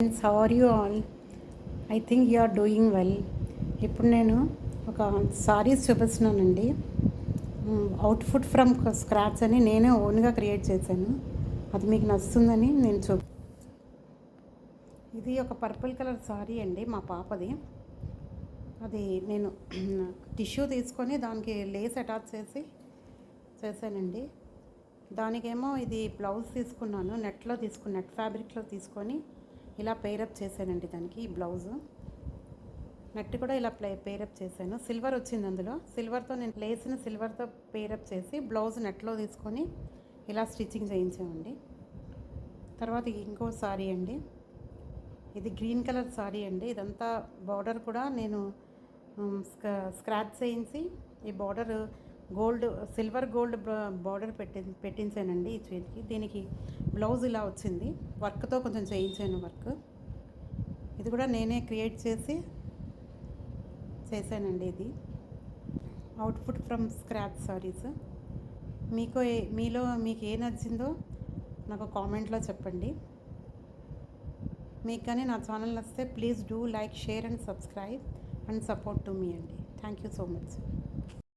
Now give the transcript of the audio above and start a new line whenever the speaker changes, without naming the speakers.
Friends, how are you all? I think you are doing well. ఇప్పుడు నేను ఒక సారీస్ చూపిస్తున్నానండి. అవుట్ఫుట్ ఫ్రమ్ స్క్రాచ్ అని నేనే ఓన్గా క్రియేట్ చేశాను. అది మీకు నచ్చుతుందని నేను ఇది ఒక పర్పుల్ కలర్ సారీ అండి, మా పాపది. అది నేను టిష్యూ తీసుకొని దానికి లేస్ అటాచ్ చేశానండి. దానికేమో ఇది బ్లౌజ్ తీసుకున్నాను, నెట్ ఫ్యాబ్రిక్లో తీసుకొని ఇలా పేరప్ చేశానండి. దానికి ఈ బ్లౌజు నెట్ కూడా ఇలా పేరప్ చేశాను. సిల్వర్ వచ్చింది అందులో. సిల్వర్తో నేను లేస్ని సిల్వర్తో పేరప్ చేసి బ్లౌజ్ నెట్లో తీసుకొని ఇలా స్టిచ్చింగ్ చేయించామండి. తర్వాత ఇంకో సారీ అండి, ఇది గ్రీన్ కలర్ సారీ అండి. ఇదంతా బార్డర్ కూడా నేను స్క్రాచ్ చేయించి ఈ బార్డర్ సిల్వర్ గోల్డ్ బార్డర్ పెట్టించానండి ఈ చేతికి. దీనికి బ్లౌజ్ ఇలా వచ్చింది, వర్క్తో కొంచెం చేయించాను వర్క్. ఇది కూడా నేనే క్రియేట్ చేశానండి. ఇది అవుట్ఫుట్ ఫ్రమ్ స్క్రాచ్ సారీస్. మీలో మీకు ఏ నచ్చిందో నాకు కామెంట్లో చెప్పండి. మీకు కానీ నా ఛానల్ నచ్చితే please do like, share and subscribe and support to మీ అండి. Thank you so much.